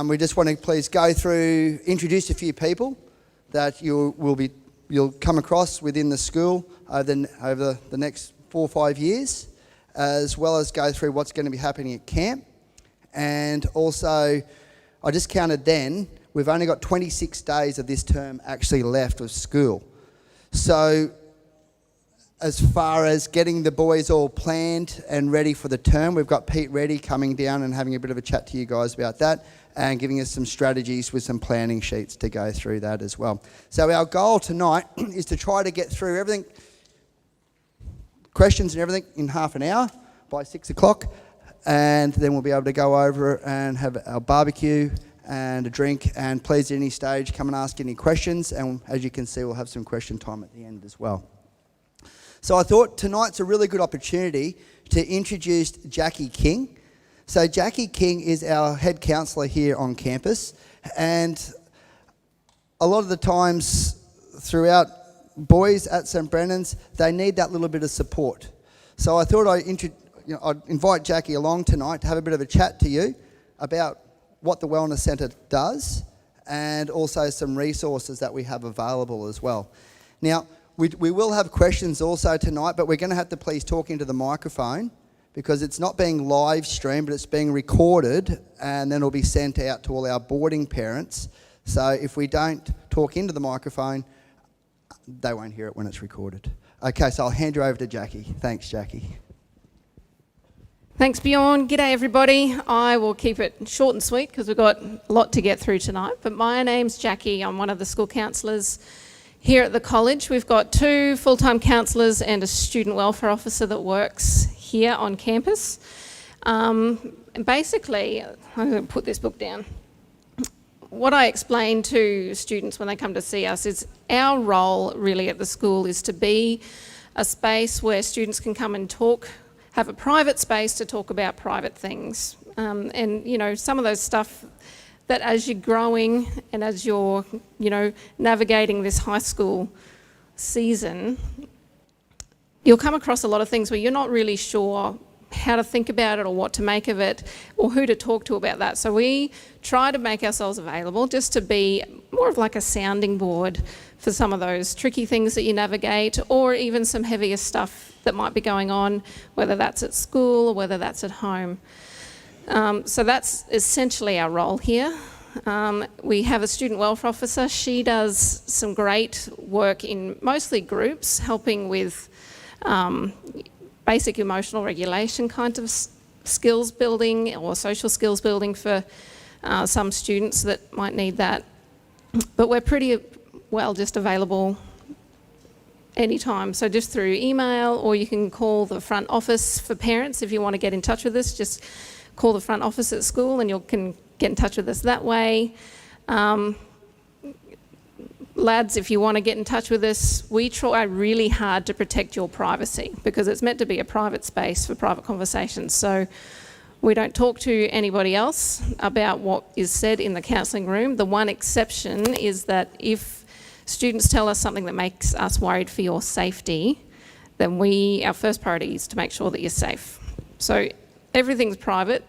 We just want to please go through, introduce a few people that you'll come across within the school over the next 4 or 5 years, as well as go through what's going to be happening at camp. And also, I just counted then, we've only got 26 days of this term actually left of school. So as far as getting the boys all planned and ready for the term, we've got Pete Reddy coming down and having a bit of a chat to you guys about that and giving us some strategies with some planning sheets to go through that as well. So our goal tonight is to try to get through everything, questions and everything, in half an hour by 6 o'clock, and then we'll be able to go over and have our barbecue and a drink, and please at any stage come and ask any questions, and as you can see we'll have some question time at the end as well. So I thought tonight's a really good opportunity to introduce Jackie King. So Jackie King is our head counsellor here on campus, and a lot of the times throughout, boys at St Brennan's, they need that little bit of support. So I thought I'd invite Jackie along tonight to have a bit of a chat to you about what the Wellness Centre does and also some resources that we have available as well. Now, we will have questions also tonight, but we're going to have to please talk into the microphone because it's not being live streamed, but it's being recorded and then it'll be sent out to all our boarding parents. So if we don't talk into the microphone, they won't hear it when it's recorded. Okay, so I'll hand you over to Jackie. Thanks, Jackie. Thanks, Bjorn. G'day, everybody. I will keep it short and sweet because we've got a lot to get through tonight. But my name's Jackie. I'm one of the school counsellors here at the college. We've got 2 full-time counsellors and a student welfare officer that works here on campus. Basically, I'm going to put this book down. What I explain to students when they come to see us is our role really at the school is to be a space where students can come and talk, have a private space to talk about private things. And, you know, some of those stuff that as you're growing and as you're, navigating this high school season, you'll come across a lot of things where you're not really sure how to think about it or what to make of it or who to talk to about that. So we try to make ourselves available just to be more of like a sounding board for some of those tricky things that you navigate or even some heavier stuff that might be going on, whether that's at school or whether that's at home. So that's essentially our role here. We have a student welfare officer. She does some great work in mostly groups, helping with basic emotional regulation kind of skills building or social skills building for some students that might need that. But we're pretty well just available anytime, so just through email, or you can call the front office for parents if you want to get in touch with us. Just call the front office at school and you can get in touch with us that way. Lads, if you want to get in touch with us, we try really hard to protect your privacy because it's meant to be a private space for private conversations. So we don't talk to anybody else about what is said in the counselling room. The one exception is that if students tell us something that makes us worried for your safety, then our first priority is to make sure that you're safe. So everything's private,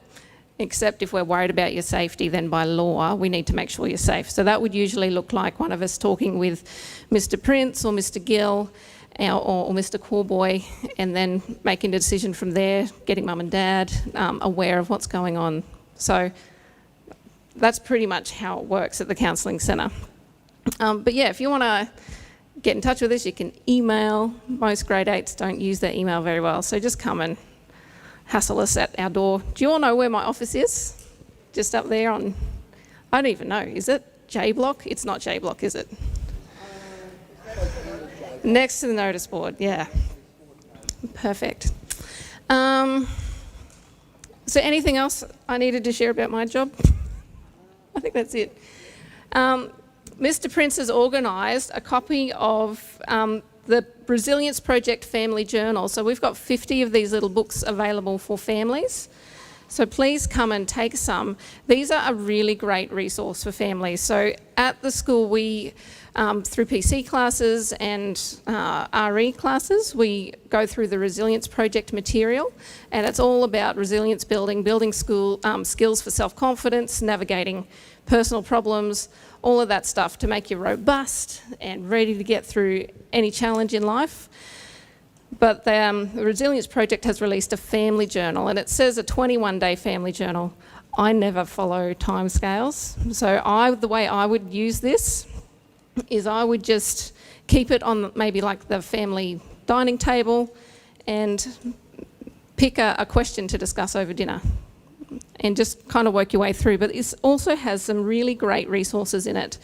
except if we're worried about your safety, then by law, we need to make sure you're safe. So that would usually look like one of us talking with Mr. Prince or Mr. Gill or Mr. Corboy, and then making a decision from there, getting mum and dad aware of what's going on. So that's pretty much how it works at the counselling centre. But yeah, if you want to get in touch with us, you can email. Most grade 8s don't use their email very well, so just come and hassle us at our door. Do you all know where my office is? Just up there on, I don't even know, is it J Block? It's not J Block, is it? Next to the notice board, yeah. Perfect. So anything else I needed to share about my job? I think that's it. Mr. Prince has organised a copy of the Resilience Project Family Journal. So we've got 50 of these little books available for families. So please come and take some. These are a really great resource for families. So at the school, we, through PC classes and RE classes, we go through the Resilience Project material, and it's all about resilience building, building school skills for self-confidence, navigating personal problems, all of that stuff to make you robust and ready to get through any challenge in life. But the Resilience Project has released a family journal, and it says a 21-day family journal. I never follow timescales, so the way I would use this is I would just keep it on maybe like the family dining table and pick a question to discuss over dinner and just kind of work your way through. But it also has some really great resources in it.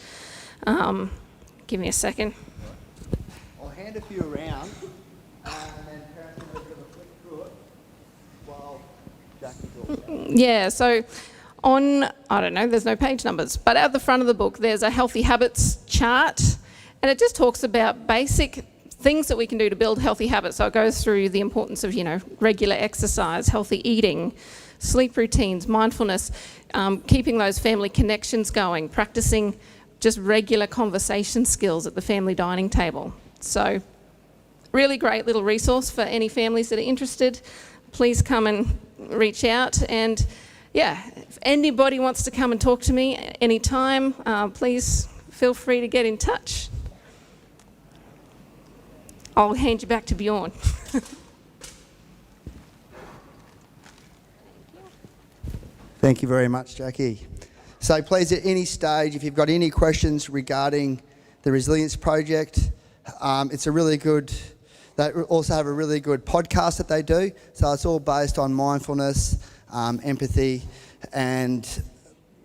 Give me a second. I'll hand a few around. And then parents will give a flick through it while Jackie talks. Yeah, so I don't know, there's no page numbers, but at the front of the book there's a healthy habits chart, and it just talks about basic things that we can do to build healthy habits. So it goes through the importance of, regular exercise, healthy eating, sleep routines, mindfulness, keeping those family connections going, practicing just regular conversation skills at the family dining table. So really great little resource for any families that are interested. Please come and reach out, and if anybody wants to come and talk to me anytime, please feel free to get in touch. I'll hand you back to Bjorn. Thank you very much, Jackie. So please, at any stage, if you've got any questions regarding the Resilience Project, it's a really good. They also have a really good podcast that they do. So it's all based on mindfulness, empathy, and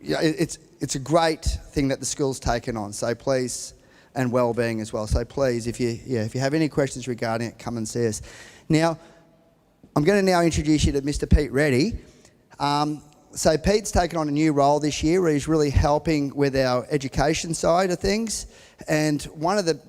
it's a great thing that the school's taken on. So please, and well-being as well. So please, if you have any questions regarding it, come and see us. Now, I'm going to now introduce you to Mr. Pete Reddy. So Pete's taken on a new role this year where he's really helping with our education side of things. And one of the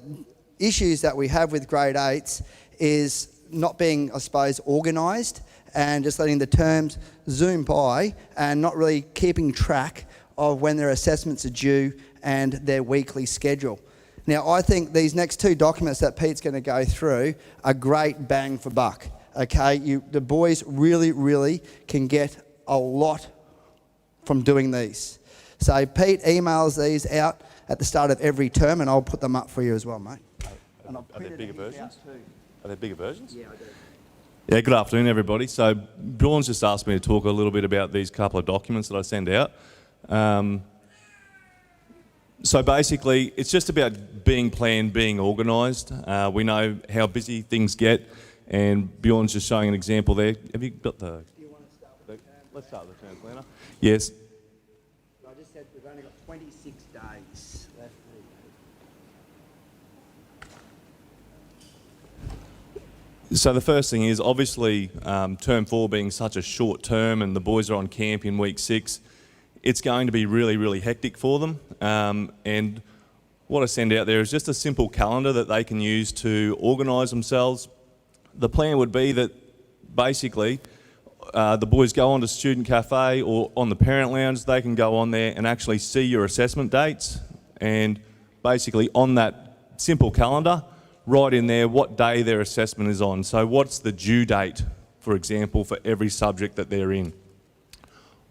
issues that we have with grade 8s is not being, I suppose, organised and just letting the terms zoom by and not really keeping track of when their assessments are due and their weekly schedule. Now, I think these next two documents that Pete's going to go through are great bang for buck. Okay, the boys really, really can get a lot from doing these. So Pete emails these out at the start of every term, and I'll put them up for you as well, mate. Are there bigger versions? Are there bigger versions? Yeah, I do. Yeah, good afternoon, everybody. So Bjorn's just asked me to talk a little bit about these couple of documents that I send out. So basically, it's just about being planned, being organised. We know how busy things get, and Bjorn's just showing an example there. Have you got the... Do you want to start with the term? Let's start with the term planner. Yes. I just said we've only got 26 days left. So the first thing is, obviously, term 4 being such a short term and the boys are on camp in week 6, it's going to be really, really hectic for them. And what I send out there is just a simple calendar that they can use to organise themselves. The plan would be that basically the boys go on to Student Cafe or on the Parent Lounge. They can go on there and actually see your assessment dates, and basically on that simple calendar, write in there what day their assessment is on. So what's the due date, for example, for every subject that they're in.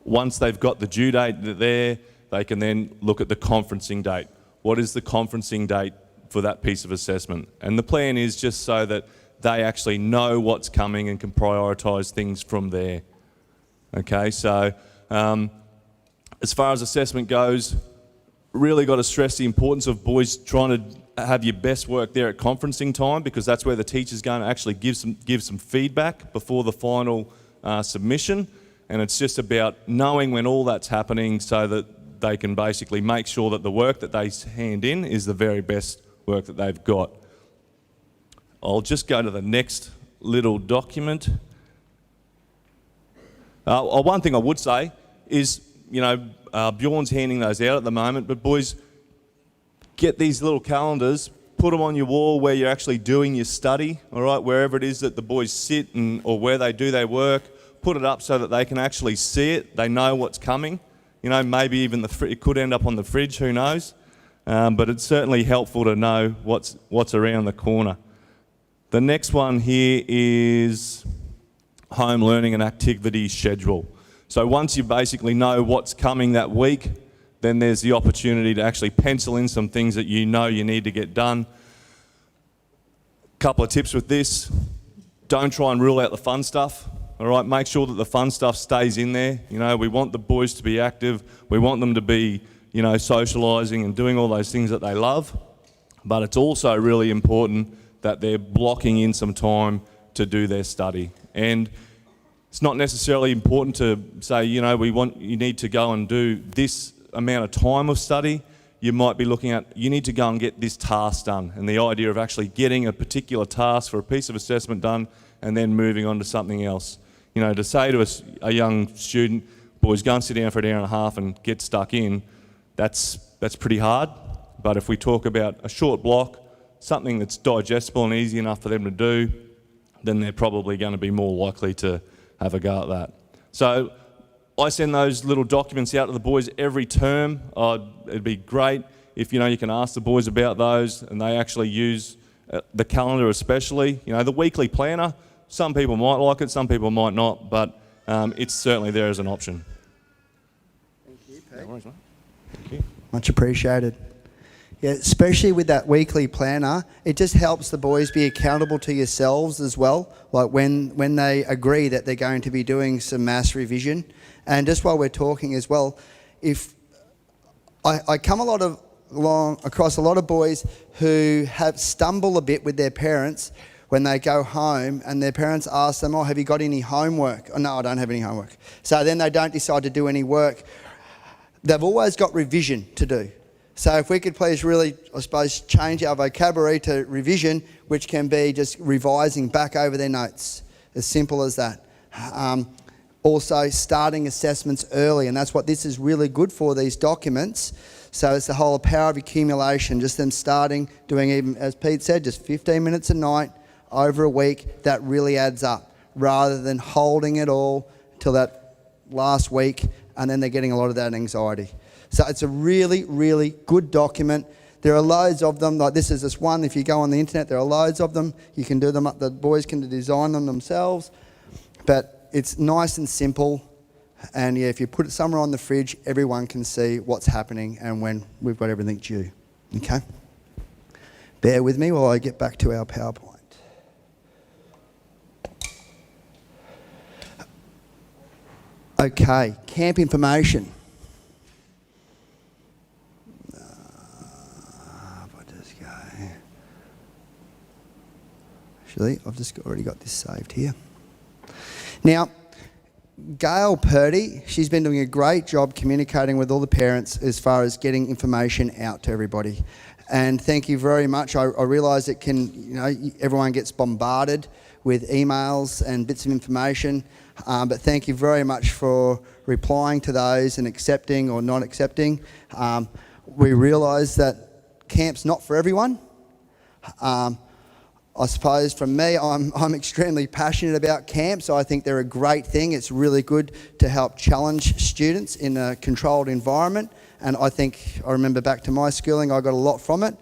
Once they've got the due date there, they can then look at the conferencing date. What is the conferencing date for that piece of assessment? And the plan is just so that they actually know what's coming and can prioritise things from there. Okay, so as far as assessment goes, really got to stress the importance of boys trying to have your best work there at conferencing time, because that's where the teacher's going to actually give some feedback before the final submission. And it's just about knowing when all that's happening so that they can basically make sure that the work that they hand in is the very best work that they've got. I'll just go to the next little document. One thing I would say is, Bjorn's handing those out at the moment, but boys, get these little calendars, put them on your wall where you're actually doing your study, all right, wherever it is that the boys sit or where they do their work. put it up so that they can actually see it. They know what's coming. You know, maybe even it could end up on the fridge, who knows? But it's certainly helpful to know what's around the corner. The next one here is home learning and activity schedule. So once you basically know what's coming that week, then there's the opportunity to actually pencil in some things that you know you need to get done. Couple of tips with this: don't try and rule out the fun stuff. All right, make sure that the fun stuff stays in there. You know, we want the boys to be active. We want them to be, you know, socialising and doing all those things that they love. But it's also really important that they're blocking in some time to do their study. And it's not necessarily important to say, you know, you need to go and do this amount of time of study. You might be looking at, you need to go and get this task done. And the idea of actually getting a particular task for a piece of assessment done and then moving on to something else. You know, to say to a young student, boys, go and sit down for an hour and a half and get stuck in, that's pretty hard. But if we talk about a short block, something that's digestible and easy enough for them to do, then they're probably going to be more likely to have a go at that. So I send those little documents out to the boys every term. It'd be great if, you know, you can ask the boys about those and they actually use the calendar especially. You know, the weekly planner, some people might like it, some people might not, but it's certainly there as an option. Thank you, Pete. No worries, mate. Thank you. Much appreciated. Yeah, especially with that weekly planner, it just helps the boys be accountable to yourselves as well, like when they agree that they're going to be doing some maths revision. And just while we're talking as well, if I come across a lot of boys who have stumbled a bit with their parents when they go home and their parents ask them, oh, have you got any homework? Oh, no, I don't have any homework. So then they don't decide to do any work. They've always got revision to do. So if we could please really, I suppose, change our vocabulary to revision, which can be just revising back over their notes, as simple as that. Also, starting assessments early, and that's what this is really good for, these documents. So it's the whole power of accumulation, just them starting, doing even, as Pete said, just 15 minutes a night over a week. That really adds up, rather than holding it all till that last week, and then they're getting a lot of that anxiety. So it's a really, really good document. There are loads of them. Like this is just one. If you go on the internet, there are loads of them. You can do them up. The boys can design them themselves. But it's nice and simple. And yeah, if you put it somewhere on the fridge, everyone can see what's happening and when we've got everything due. Okay? Bear with me while I get back to our PowerPoint. Okay, camp information. Actually, I've just already got this saved here. Now, Gail Purdy, she's been doing a great job communicating with all the parents as far as getting information out to everybody. And thank you very much. I realise it can, you know, everyone gets bombarded with emails and bits of information, but thank you very much for replying to those and accepting or not accepting. We realise that camp's not for everyone. I suppose from me, I'm extremely passionate about camp, so I think they're a great thing. It's really good to help challenge students in a controlled environment, and I think, I remember back to my schooling, I got a lot from it.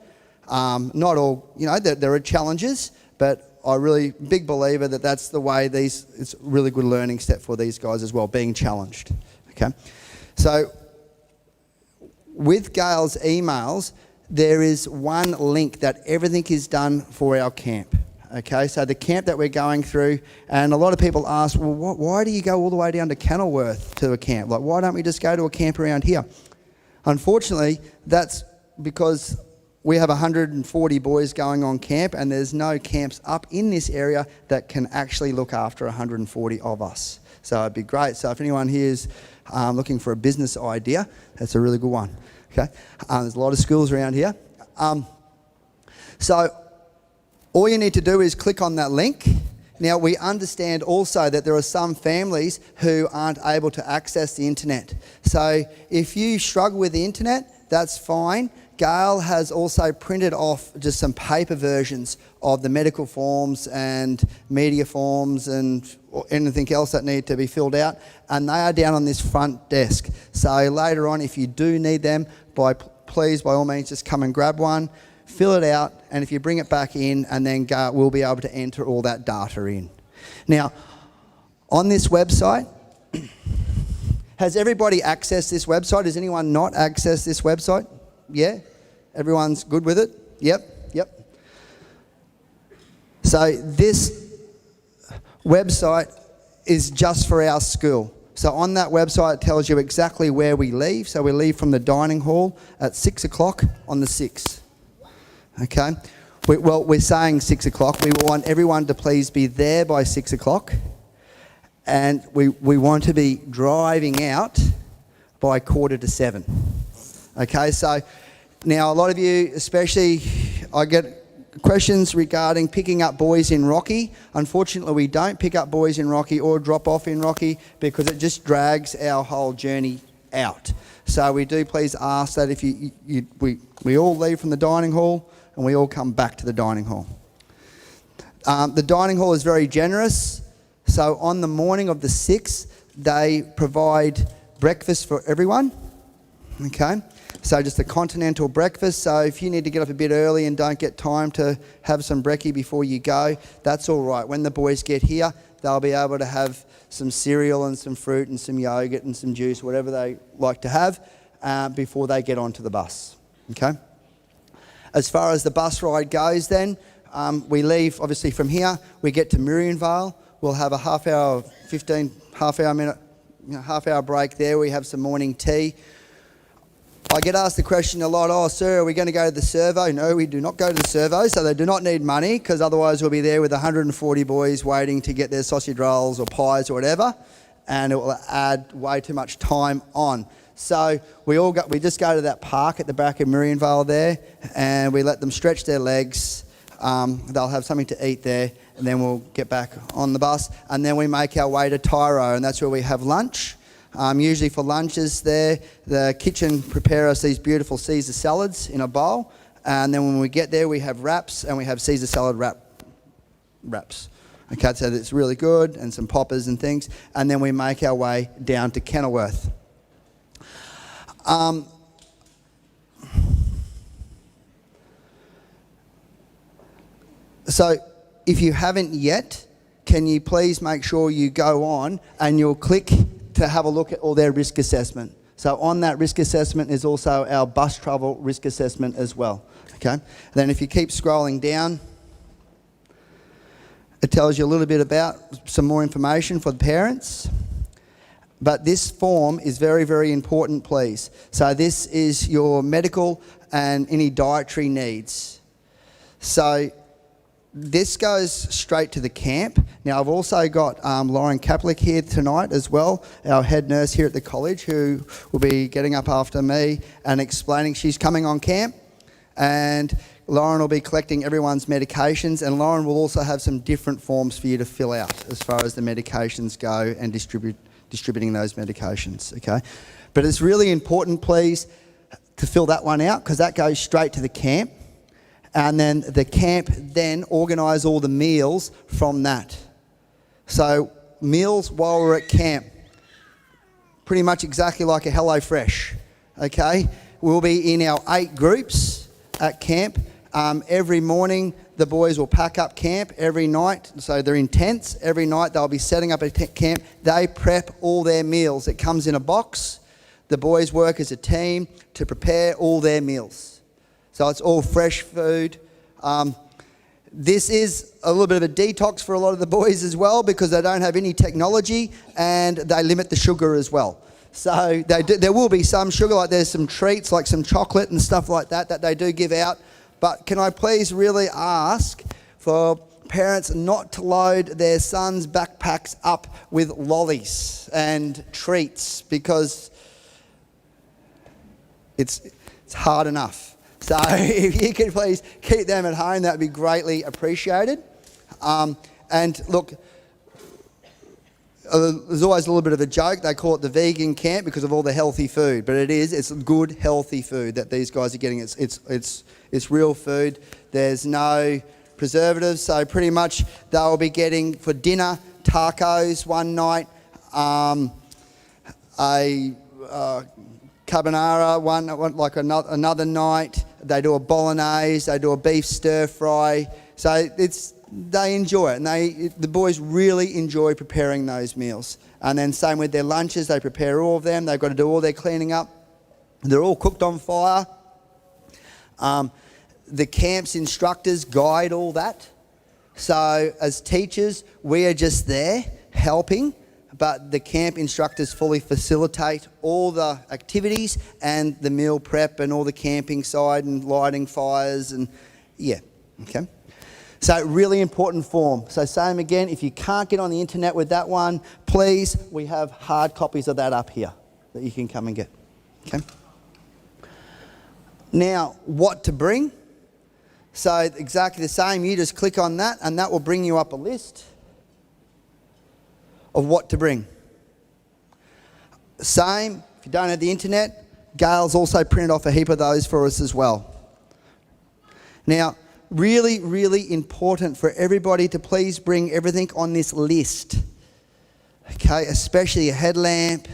Not all, you know, there are challenges, but I'm really big believer that that's the way it's a really good learning step for these guys as well, being challenged. Okay, so with Gail's emails, there is one link that everything is done for our camp. Okay, so the camp that we're going through, and a lot of people ask, well, why do you go all the way down to Kenilworth to a camp? Like, why don't we just go to a camp around here? Unfortunately, that's because we have 140 boys going on camp, and there's no camps up in this area that can actually look after 140 of us. So it'd be great. So if anyone here is looking for a business idea, that's a really good one. Okay, there's a lot of schools around here. So all you need to do is click on that link. Now, we understand also that there are some families who aren't able to access the internet. So if you struggle with the internet, that's fine. Gail has also printed off just some paper versions of the medical forms and media forms and anything else that need to be filled out, and they are down on this front desk. So later on, if you do need them, please, by all means, just come and grab one, fill it out, and if you bring it back in, and then we'll be able to enter all that data in. Now, on this website, has everybody accessed this website? Has anyone not accessed this website? Yeah? Everyone's good with it? Yep. So this website is just for our school. So on that website, it tells you exactly where we leave. So we leave from the dining hall at 6 o'clock on the 6th. Okay? We're saying 6 o'clock. We want everyone to please be there by 6 o'clock. And we want to be driving out by 6:45. Okay, so now a lot of you, especially, I get questions regarding picking up boys in Rocky. Unfortunately, we don't pick up boys in Rocky or drop off in Rocky because it just drags our whole journey out. So we do please ask that if we all leave from the dining hall and we all come back to the dining hall. The dining hall is very generous. So on the morning of the 6th, they provide breakfast for everyone. Okay? So just a continental breakfast. So if you need to get up a bit early and don't get time to have some brekkie before you go, that's all right. When the boys get here, they'll be able to have some cereal and some fruit and some yogurt and some juice, whatever they like to have, before they get onto the bus. Okay? As far as the bus ride goes then, we leave obviously from here, we get to Miriamvale. We'll have a half hour break there. We have some morning tea. I get asked the question a lot, oh, sir, are we going to go to the servo? No, we do not go to the servo, so they do not need money, because otherwise we'll be there with 140 boys waiting to get their sausage rolls or pies or whatever, and it will add way too much time on. So we just go to that park at the back of Miriamvale there, and we let them stretch their legs. They'll have something to eat there, and then we'll get back on the bus, and then we make our way to Tyro, and that's where we have lunch. Usually for lunches there, the kitchen prepare us these beautiful Caesar salads in a bowl, and then when we get there we have wraps, and we have Caesar salad wraps. Okay, so it's really good, and some poppers and things, and then we make our way down to Kenilworth. So if you haven't yet, can you please make sure you go on and you'll click to have a look at all their risk assessment. So on that risk assessment is also our bus travel risk assessment as well. Okay. Then if you keep scrolling down, it tells you a little bit about some more information for the parents. But this form is very, very important, please. So this is your medical and any dietary needs. So this goes straight to the camp. Now, I've also got Lauren Kaplik here tonight as well, our head nurse here at the college, who will be getting up after me and explaining. She's coming on camp, and Lauren will be collecting everyone's medications, and Lauren will also have some different forms for you to fill out as far as the medications go and distributing those medications, okay? But it's really important, please, to fill that one out, because that goes straight to the camp. And then the camp then organise all the meals from that. So meals while we're at camp, pretty much exactly like a HelloFresh, okay? We'll be in our 8 groups at camp. Every morning the boys will pack up camp. Every night, so they're in tents, every night they'll be setting up a camp. They prep all their meals. It comes in a box. The boys work as a team to prepare all their meals. So it's all fresh food. This is a little bit of a detox for a lot of the boys as well, because they don't have any technology and they limit the sugar as well. So there will be some sugar, like there's some treats like some chocolate and stuff like that they do give out. But can I please really ask for parents not to load their sons' backpacks up with lollies and treats, because it's hard enough. So if you could please keep them at home, that would be greatly appreciated. And look, there's always a little bit of a joke. They call it the vegan camp because of all the healthy food, but it's good, healthy food that these guys are getting. It's real food. There's no preservatives, so pretty much they'll be getting for dinner tacos one night, a carbonara one like another night. They do a bolognese. They do a beef stir fry. So they enjoy it, and the boys really enjoy preparing those meals. And then same with their lunches. They prepare all of them. They've got to do all their cleaning up. They're all cooked on fire. The camp's instructors guide all that. So as teachers, we are just there helping, but the camp instructors fully facilitate all the activities and the meal prep and all the camping side and lighting fires and okay. So really important form. So same again, if you can't get on the internet with that one, please, we have hard copies of that up here that you can come and get. Okay. Now, what to bring? So exactly the same, you just click on that and that will bring you up a list of what to bring. Same, if you don't have the internet, Gail's also printed off a heap of those for us as well. Now, really, really important for everybody to please bring everything on this list. Okay, especially a headlamp.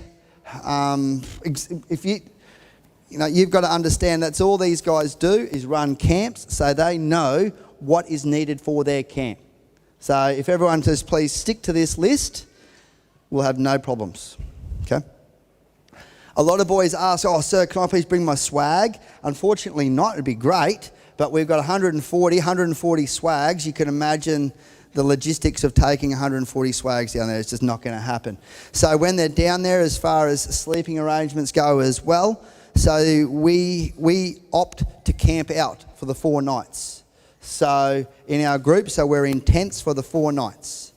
If you've got to understand that's all these guys do is run camps, so they know what is needed for their camp. So if everyone says please stick to this list, we'll have no problems. Okay. A lot of boys ask, "Oh, sir, can I please bring my swag?" Unfortunately not. It'd be great, but we've got 140 swags. You can imagine the logistics of taking 140 swags down there. It's just not going to happen. So when they're down there, as far as sleeping arrangements go as well, so we opt to camp out for the 4 nights. So in our group, so we're in tents for the 4 nights.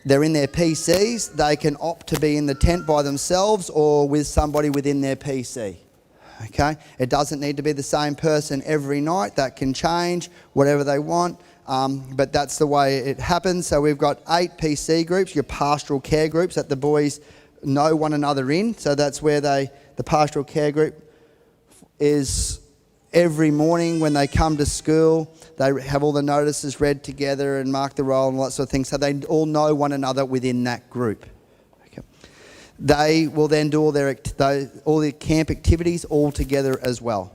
They're in their PCs. They can opt to be in the tent by themselves or with somebody within their PC. Okay? It doesn't need to be the same person every night. That can change, whatever they want. But that's the way it happens. So we've got 8 PC groups, your pastoral care groups that the boys know one another in. So that's where the pastoral care group is every morning when they come to school. They have all the notices read together and mark the roll and all that sort of thing. So they all know one another within that group. Okay. They will then do all their camp activities all together as well.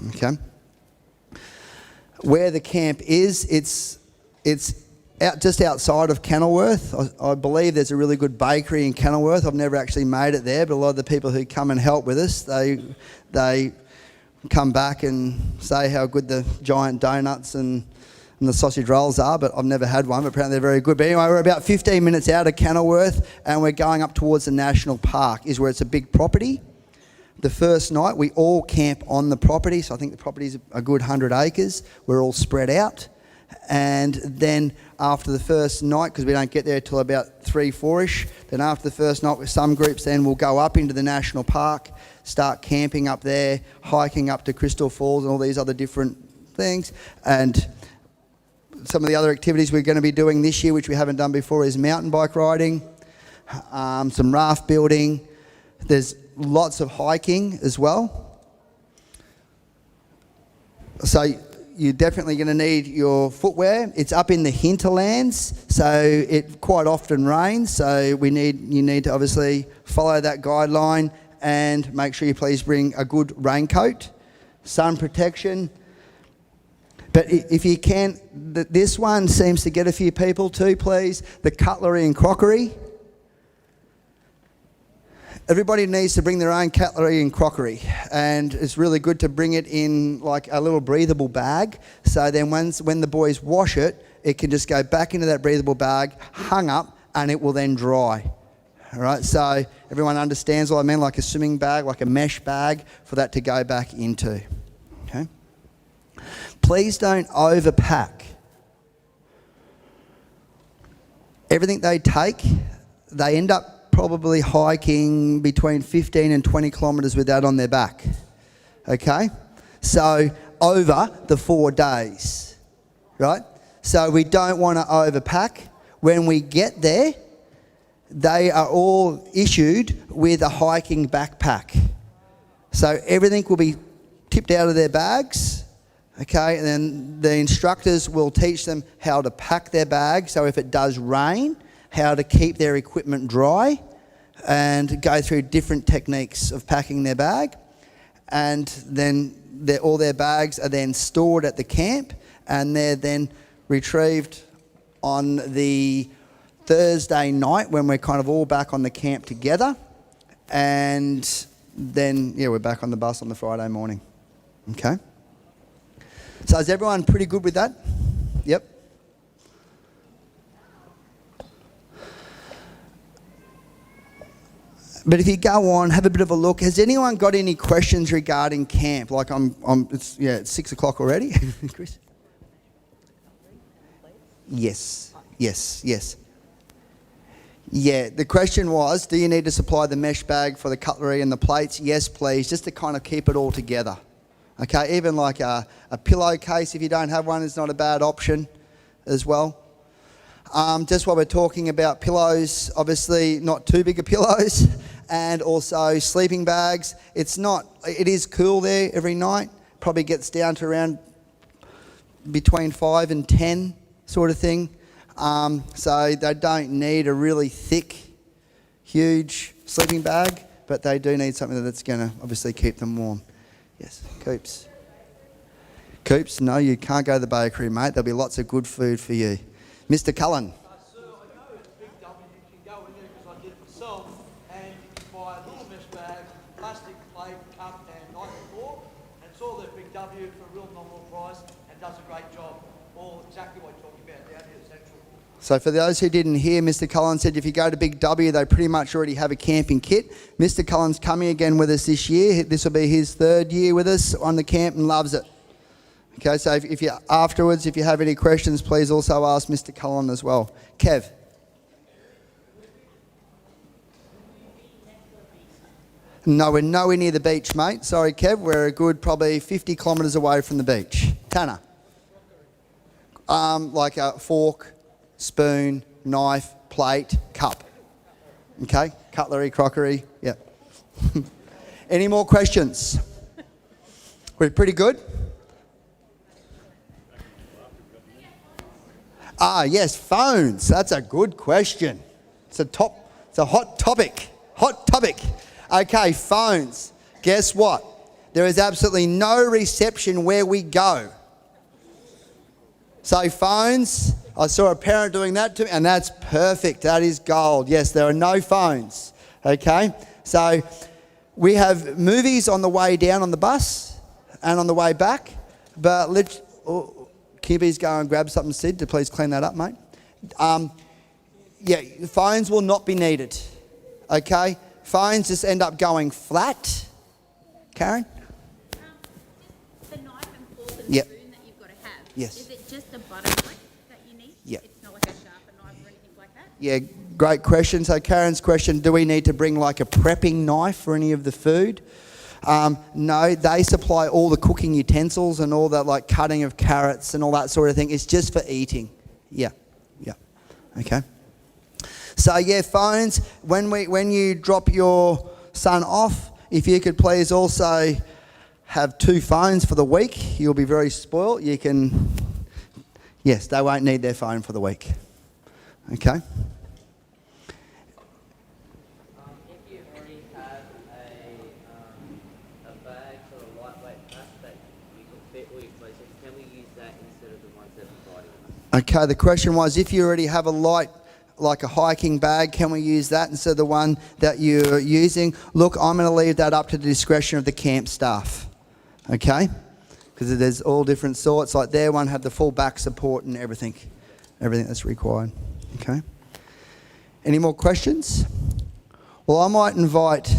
Okay. Where the camp is, it's just outside of Kenilworth. I believe there's a really good bakery in Kenilworth. I've never actually made it there, but a lot of the people who come and help with us, they come back and say how good the giant donuts and the sausage rolls are, but I've never had one, but apparently they're very good. But anyway, we're about 15 minutes out of Kenilworth and we're going up towards the National Park, is where it's a big property. The first night we all camp on the property, so I think the property's a good 100 acres. We're all spread out. And then after the first night, because we don't get there till about 3-4ish, then after the first night with some groups then we'll go up into the National Park, start camping up there, hiking up to Crystal Falls and all these other different things. And some of the other activities we're going to be doing this year, which we haven't done before, is mountain bike riding, some raft building. There's lots of hiking as well. So you're definitely going to need your footwear. It's up in the hinterlands, so it quite often rains. So you need to obviously follow that guideline and make sure you please bring a good raincoat, sun protection. But if you can, this one seems to get a few people too, please. The cutlery and crockery. Everybody needs to bring their own cutlery and crockery, and it's really good to bring it in like a little breathable bag, so then when the boys wash it, it can just go back into that breathable bag, hung up, and it will then dry. All right, so everyone understands what I mean, like a swimming bag, like a mesh bag for that to go back into. Okay. Please don't overpack. Everything they take, they end up probably hiking between 15 and 20 kilometres with that on their back. Okay? So over the 4 days, right? So we don't want to overpack. when we get there, they are all issued with a hiking backpack. So everything will be tipped out of their bags, okay, and then the instructors will teach them how to pack their bag, so if it does rain, how to keep their equipment dry, and go through different techniques of packing their bag. And then all their bags are then stored at the camp, and they're then retrieved on the Thursday night when we're kind of all back on the camp together, and then we're back on the bus on the Friday morning. Okay, so is everyone pretty good with that? Yep. But if you go on, have a bit of a look. Has anyone got any questions regarding camp? Like it's 6 o'clock already. Chris? Yes. Yeah, the question was, do you need to supply the mesh bag for the cutlery and the plates? Yes, please, just to kind of keep it all together. Okay, even like a pillowcase, if you don't have one, is not a bad option as well. Just while we're talking about pillows, obviously not too big of pillows, and also sleeping bags. It is cool there every night, probably gets down to around between 5 and 10 sort of thing. So they don't need a really thick, huge sleeping bag, but they do need something that's going to obviously keep them warm. Yes, Coops. Coops, no, you can't go to the bakery, mate. There'll be lots of good food for you. Mr. Cullen. Sir, I know it's a big W, you can go in there because I did it myself, and you buy a little mesh bag, plastic plate, cup and knife and fork, and it's all that big W for a real nominal price and does a great job. All exactly what you're talking about down here at Central. So for those who didn't hear, Mr. Cullen said if you go to Big W, they pretty much already have a camping kit. Mr. Cullen's coming again with us this year. This will be his 3rd year with us on the camp and loves it. Okay, so if you afterwards, if you have any questions, please also ask Mr. Cullen as well. Kev. No, we're nowhere near the beach, mate. Sorry, Kev. We're a good probably 50 kilometres away from the beach. Tanner. Like a fork, spoon, knife, plate, cup. Okay, cutlery, crockery. Yep. Any more questions? We're pretty good. Yes, phones. That's a good question. It's a hot topic. Hot topic. Okay, phones. Guess what? There is absolutely no reception where we go. So phones, I saw a parent doing that to me, and that's perfect. That is gold. Yes, there are no phones. Okay, so we have movies on the way down on the bus and on the way back, but Kibby's go and grab something, Sid, to please clean that up, mate. Phones will not be needed. Okay, phones just end up going flat. Karen? The knife and fork and Yep. spoon that you've got to have. Yes. Is it just a butter knife that you need? Yep. It's not like a sharper knife or anything like that? Yeah, great question. So Karen's question, do we need to bring like a prepping knife for any of the food? No, they supply all the cooking utensils and all that, like cutting of carrots and all that sort of thing. It's just for eating. Yeah. Okay. So yeah, phones, when you drop your son off, if you could please also have 2 phones for the week, you'll be very spoiled. Yes, they won't need their phone for the week. Okay. If you already have a bag sort of lightweight pack that you can fit all your places, can we use that instead of the ones that are providing us? Okay, the question was, if you already have a light, like a hiking bag, can we use that instead of the one that you're using? Look, I'm going to leave that up to the discretion of the camp staff, okay? Because there's all different sorts. Like their one have the full back support and everything that's required, okay? Any more questions? Well, I might invite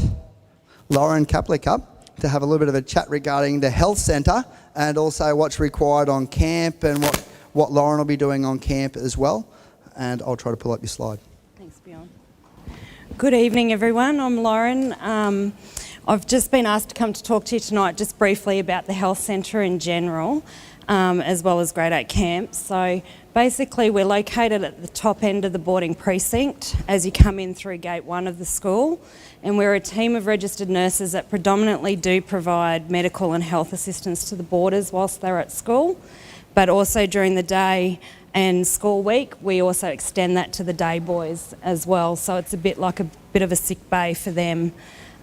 Lauren Kaplik up to have a little bit of a chat regarding the health centre and also what's required on camp and what Lauren will be doing on camp as well. And I'll try to pull up your slide. Thanks, Bjorn. Good evening, everyone. I'm Lauren. I've just been asked to come to talk to you tonight just briefly about the health centre in general, as well as Grade 8 camp. So Basically, we're located at the top end of the boarding precinct as you come in through gate 1 of the school, and we're a team of registered nurses that predominantly do provide medical and health assistance to the boarders whilst they're at school, but also during the day and school week we also extend that to the day boys as well, so it's a bit of a sick bay for them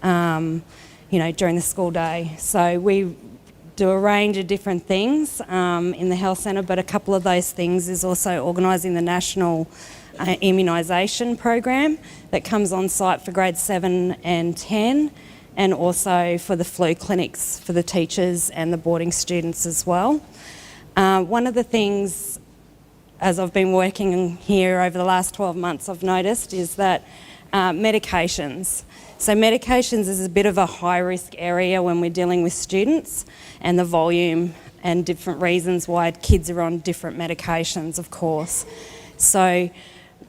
during the school day. So we do a range of different things in the health centre, but a couple of those things is also organising the national immunisation program that comes on site for grades 7 and 10, and also for the flu clinics for the teachers and the boarding students as well. One of the things, as I've been working here over the last 12 months, I've noticed is that medications. So medications is a bit of a high-risk area when we're dealing with students, and the volume and different reasons why kids are on different medications, of course. So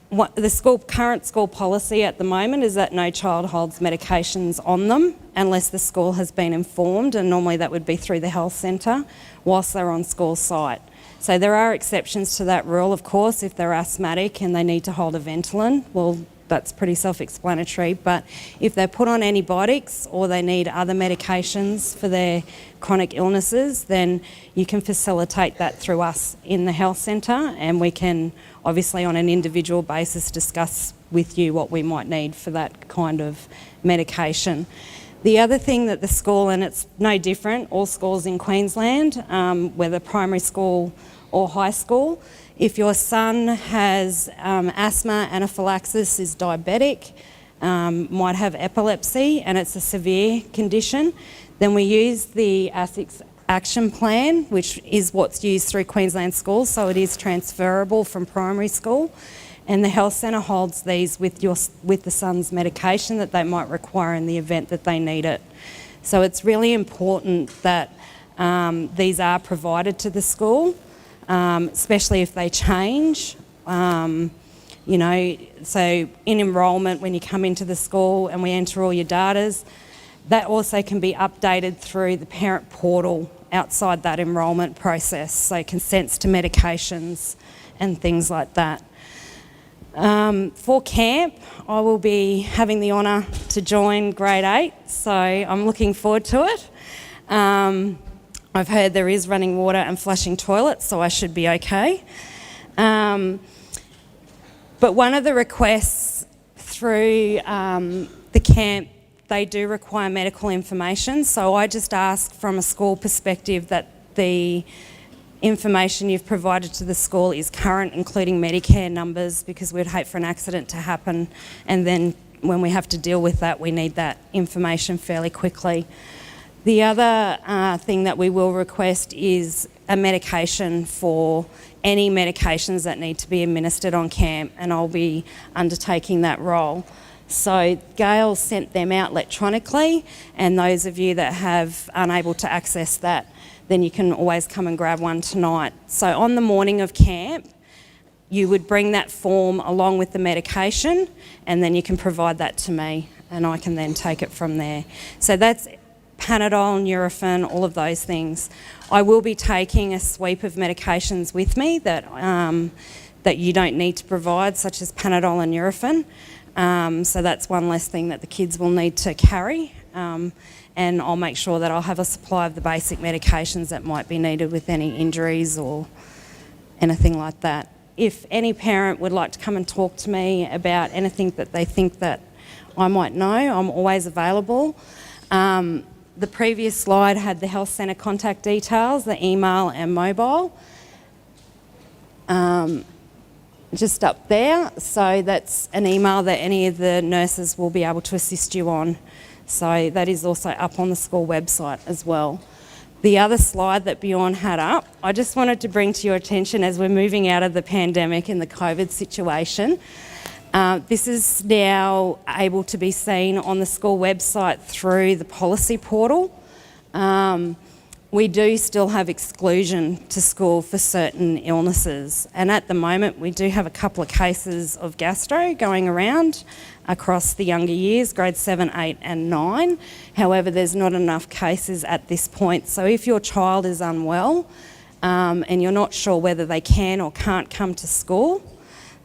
the current school policy at the moment is that no child holds medications on them unless the school has been informed, and normally that would be through the health centre whilst they're on school site. So there are exceptions to that rule, of course. If they're asthmatic and they need to hold a Ventolin, well, that's pretty self-explanatory, but if they're put on antibiotics or they need other medications for their chronic illnesses, then you can facilitate that through us in the health centre, and we can obviously on an individual basis discuss with you what we might need for that kind of medication. The other thing that the school, and it's no different, all schools in Queensland, whether primary school or high school, if your son has asthma, anaphylaxis, is diabetic, might have epilepsy, and it's a severe condition, then we use the ASIC's action plan, which is what's used through Queensland schools, so it is transferable from primary school, and the health centre holds these with the son's medication that they might require in the event that they need it. So it's really important that these are provided to the school, especially if they change. So in enrolment, when you come into the school and we enter all your datas, that also can be updated through the parent portal outside that enrolment process, so consents to medications and things like that. For camp, I will be having the honour to join grade 8, so I'm looking forward to it. I've heard there is running water and flushing toilets, so I should be okay. But one of the requests through the camp, they do require medical information, so I just ask from a school perspective that the information you've provided to the school is current, including Medicare numbers, because we'd hate for an accident to happen, and then when we have to deal with that, we need that information fairly quickly. The other thing that we will request is a medication for any medications that need to be administered on camp, and I'll be undertaking that role. So Gail sent them out electronically, and those of you that have unable to access that, then you can always come and grab one tonight. So on the morning of camp, you would bring that form along with the medication, and then you can provide that to me, and I can then take it from there. So that's Panadol, Nurofen, all of those things. I will be taking a sweep of medications with me that you don't need to provide, such as Panadol and Nurofen. So that's one less thing that the kids will need to carry. And I'll make sure that I'll have a supply of the basic medications that might be needed with any injuries or anything like that. If any parent would like to come and talk to me about anything that they think that I might know, I'm always available. The previous slide had the health centre contact details, the email and mobile. Just up there, so that's an email that any of the nurses will be able to assist you on. So that is also up on the school website as well. The other slide that Bjorn had up, I just wanted to bring to your attention as we're moving out of the pandemic and the COVID situation. This is now able to be seen on the school website through the policy portal. We do still have exclusion to school for certain illnesses, and at the moment we do have a couple of cases of gastro going around across the younger years, grades 7, 8 and 9. However, there's not enough cases at this point, so if your child is unwell, and you're not sure whether they can or can't come to school,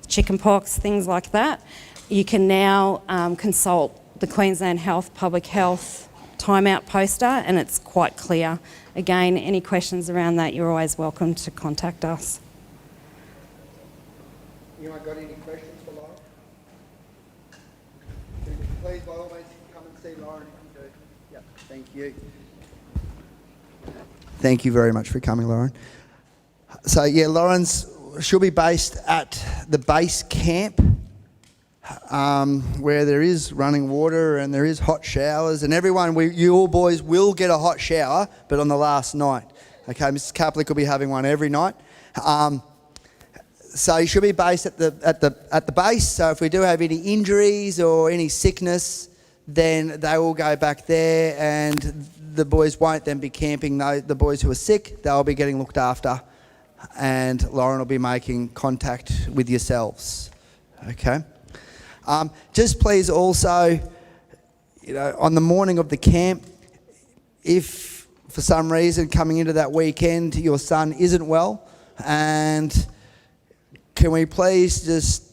chickenpox, things like that, you can now consult the Queensland Health Public Health timeout poster, and it's quite clear. Again, any questions around that, you're always welcome to contact us. You got any questions for Lauren? Please, by all means, come and see Lauren if you do. Yep, thank you. Thank you very much for coming, Lauren. So, yeah, she'll be based at the base camp, where there is running water and there is hot showers, and you all boys will get a hot shower, but on the last night. Okay, Mrs. Kaplick will be having one every night. So you should be based at the base. So if we do have any injuries or any sickness, then they will go back there, and the boys won't then be camping. The boys who are sick, they'll be getting looked after, and Lauren will be making contact with yourselves. Okay. Just please also, on the morning of the camp, if for some reason coming into that weekend your son isn't well, and can we please just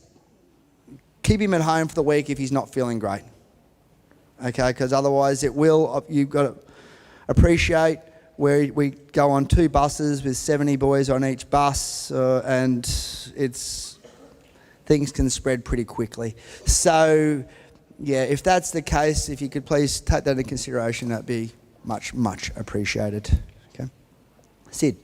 keep him at home for the week if he's not feeling great? Okay, because otherwise you've got to appreciate where we go on 2 buses with 70 boys on each bus, and things can spread pretty quickly. So, yeah, if that's the case, if you could please take that into consideration, that'd be much, much appreciated. Okay, Sid.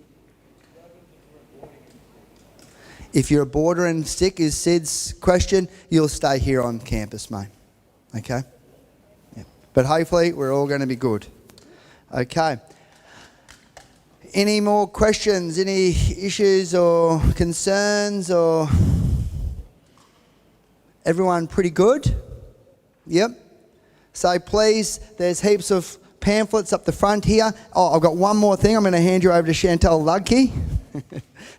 If you're a boarder and sick, is Sid's question, you'll stay here on campus, mate. Okay? Yeah. But hopefully we're all going to be good. Okay. Any more questions, any issues or concerns, or everyone pretty good? Yep. So please, there's heaps of pamphlets up the front here. Oh, I've got one more thing. I'm going to hand you over to Chantel Ludke.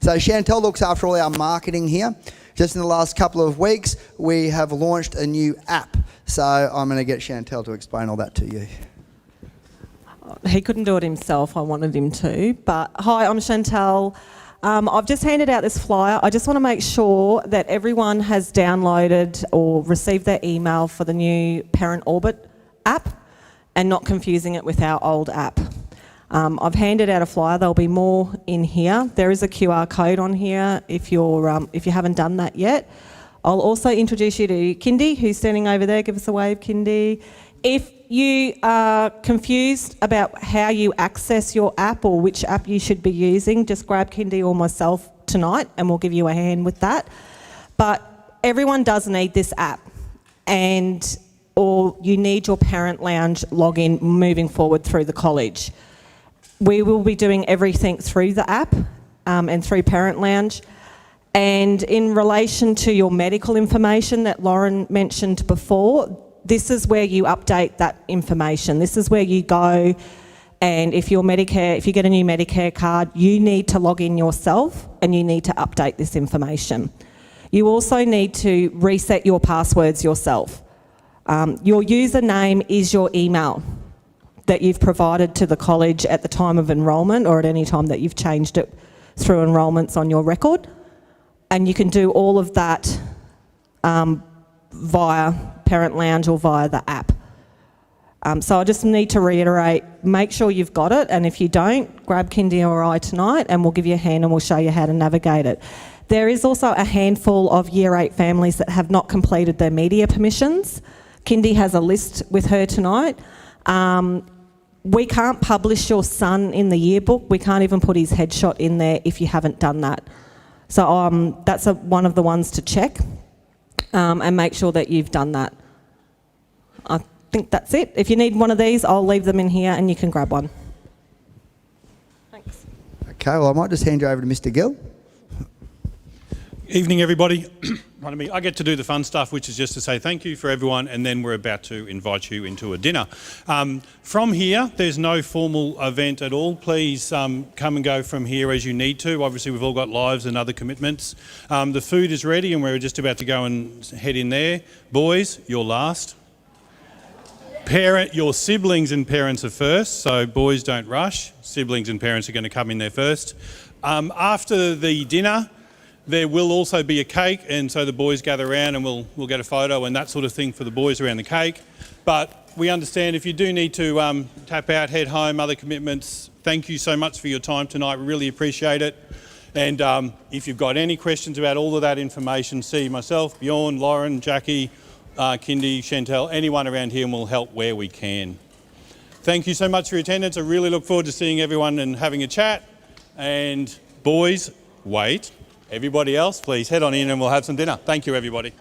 So Chantel looks after all our marketing here. Just in the last couple of weeks, we have launched a new app. So I'm going to get Chantel to explain all that to you. He couldn't do it himself. I wanted him to. But hi, I'm Chantel. I've just handed out this flyer. I just want to make sure that everyone has downloaded or received their email for the new Parent Orbit app and not confusing it with our old app. I've handed out a flyer. There'll be more in here. There is a QR code on here if you haven't done that yet. I'll also introduce you to Kindy, who's standing over there. Give us a wave, Kindy. If you are confused about how you access your app or which app you should be using, just grab Kindy or myself tonight and we'll give you a hand with that. But everyone does need this app, or you need your Parent Lounge login moving forward through the college. We will be doing everything through the app and through Parent Lounge. And in relation to your medical information that Lauren mentioned before, this is where you update that information. This is where you go, and if you get a new Medicare card, you need to log in yourself and you need to update this information. You also need to reset your passwords yourself. Your username is your email that you've provided to the college at the time of enrolment or at any time that you've changed it through enrolments on your record. And you can do all of that via Parent Lounge or via the app. So I just need to reiterate, make sure you've got it, and if you don't, grab Kindy or I tonight and we'll give you a hand and we'll show you how to navigate it. There is also a handful of Year 8 families that have not completed their media permissions. Kindy has a list with her tonight. We can't publish your son in the yearbook. We can't even put his headshot in there if you haven't done that. So that's one of the ones to check and make sure that you've done that. I think that's it. If you need one of these, I'll leave them in here and you can grab one. Thanks. Okay, well, I might just hand you over to Mr. Gill. Evening, everybody. Pardon me. I get to do the fun stuff, which is just to say thank you for everyone, and then we're about to invite you into a dinner. From here, there's no formal event at all. Please come and go from here as you need to. Obviously, we've all got lives and other commitments. The food is ready, and we're just about to go and head in there. Boys, you're last. Your siblings and parents are first, so boys don't rush. Siblings and parents are going to come in there first. After the dinner, there will also be a cake, and so the boys gather around and we'll get a photo and that sort of thing for the boys around the cake. But we understand if you do need to tap out, head home, other commitments, thank you so much for your time tonight. We really appreciate it. And if you've got any questions about all of that information, see myself, Bjorn, Lauren, Jackie, Kindy, Chantel, anyone around here, and we'll help where we can. Thank you so much for your attendance. I really look forward to seeing everyone and having a chat. And boys, wait. Everybody else, please head on in and we'll have some dinner. Thank you, everybody.